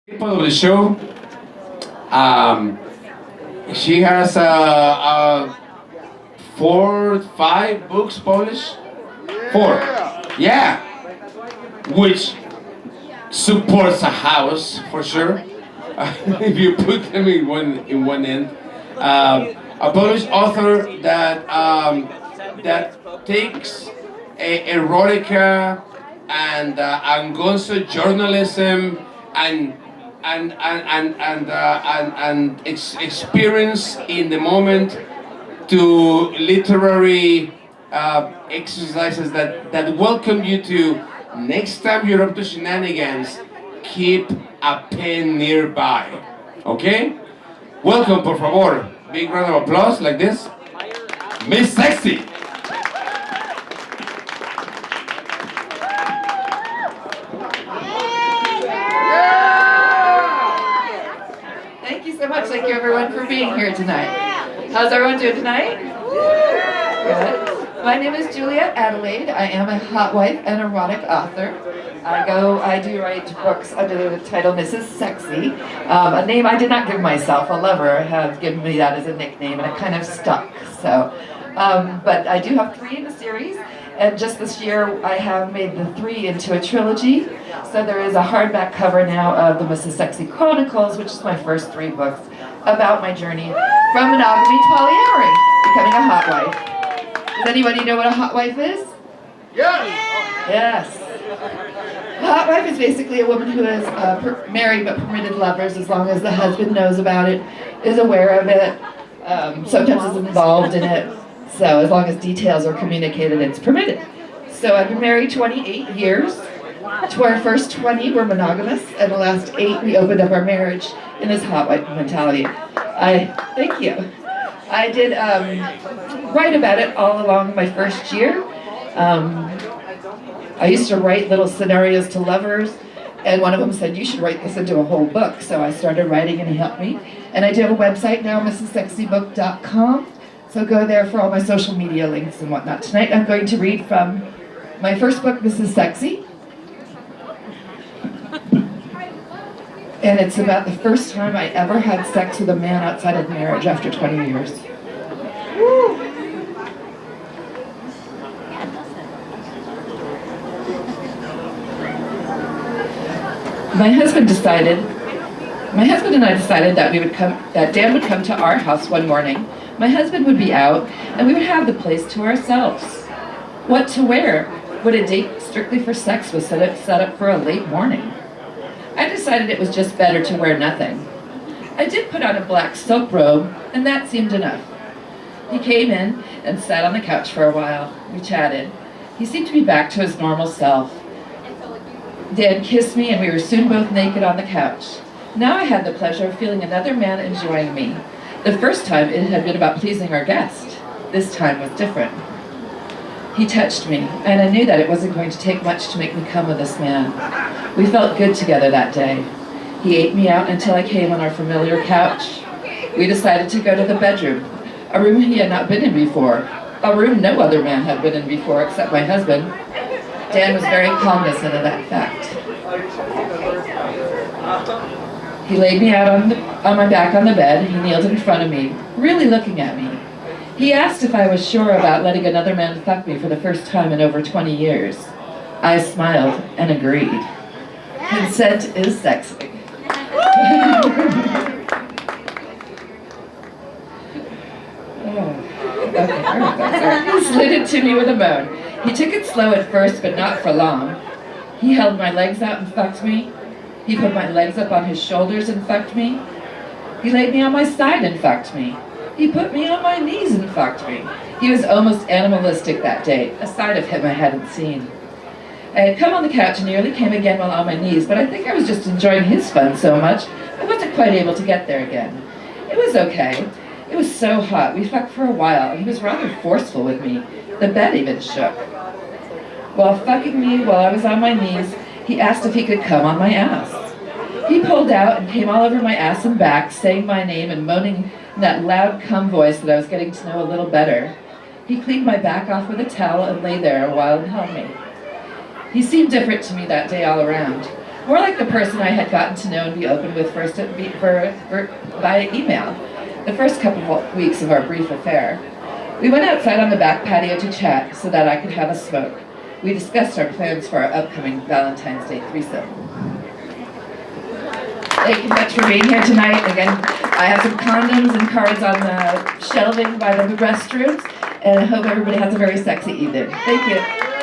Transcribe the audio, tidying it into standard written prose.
People of the show. Um, she has four, five books published. Four. Yeah. Which supports a house for sure. If you put them in one end. A published author that takes erotica and gonzo journalism and experience in the moment to literary exercises that welcome you to next time you're up to shenanigans, keep a pen nearby. Okay? Welcome, por favor. Big round of applause like this. Miss Sexy. Thank you so much. Thank you everyone for being here tonight. How's everyone doing tonight? Good. My name is Juliet Adelaide. I am a hotwife and erotic author. I do write books under the title Mrs. Sexy, a name I did not give myself. A lover had given me that as a nickname, and it kind of stuck. So, but I do have 3 in the series, and just this year I have made the 3 into a trilogy. So there is a hardback cover now of the Mrs. Sexy Chronicles, which is my first 3 books about my journey from monogamy to polyamory, becoming a hotwife. Does anybody know what a hotwife is? Yes! Yes. A hotwife is basically a woman who is married but permitted lovers as long as the husband knows about it, is aware of it, sometimes is involved in it. So as long as details are communicated, it's permitted. So I've been married 28 years. To our first 20 were monogamous, and the last 8 we opened up our marriage in this hotwife mentality. Thank you. I did write about it all along my first year. I used to write little scenarios to lovers, and one of them said, you should write this into a whole book. So I started writing, and he helped me. And I do have a website now, mrssexybook.com. So go there for all my social media links and whatnot. Tonight I'm going to read from my first book, Mrs. Sexy. And it's about the first time I ever had sex with a man outside of marriage after 20 years. Woo. My husband and I decided that Dan would come to our house one morning. My husband would be out, and we would have the place to ourselves. What to wear? Would a date strictly for sex was set up for a late morning? I decided it was just better to wear nothing. I did put on a black silk robe, and that seemed enough. He came in and sat on the couch for a while. We chatted. He seemed to be back to his normal self. Dan kissed me, and we were soon both naked on the couch. Now I had the pleasure of feeling another man enjoying me. The first time it had been about pleasing our guest. This time was different. He touched me, and I knew that it wasn't going to take much to make me come with this man. We felt good together that day. He ate me out until I came on our familiar couch. We decided to go to the bedroom, a room he had not been in before, a room no other man had been in before except my husband. Dan was very cognizant of that fact. He laid me out on my back on the bed. He kneeled in front of me, really looking at me. He asked if I was sure about letting another man fuck me for the first time in over 20 years. I smiled and agreed. Consent is sexy. He slid it to me with a moan. He took it slow at first, but not for long. He held my legs out and fucked me. He put my legs up on his shoulders and fucked me. He laid me on my side and fucked me. He put me on my knees and fucked me. He was almost animalistic that day, a side of him I hadn't seen. I had come on the couch and nearly came again while on my knees, but I think I was just enjoying his fun so much, I wasn't quite able to get there again. It was okay. It was so hot. We fucked for a while, and he was rather forceful with me. The bed even shook. While fucking me while I was on my knees, he asked if he could come on my ass. He pulled out and came all over my ass and back, saying my name and moaning in that loud cum voice that I was getting to know a little better. He cleaned my back off with a towel and lay there a while and held me. He seemed different to me that day all around. more like the person I had gotten to know and be open with first by email, the first couple of weeks of our brief affair. We went outside on the back patio to chat so that I could have a smoke. We discussed our plans for our upcoming Valentine's Day threesome. Thank you much for being here tonight. Again, I have some condoms and cards on the shelving by the restrooms, and I hope everybody has a very sexy evening. Thank you.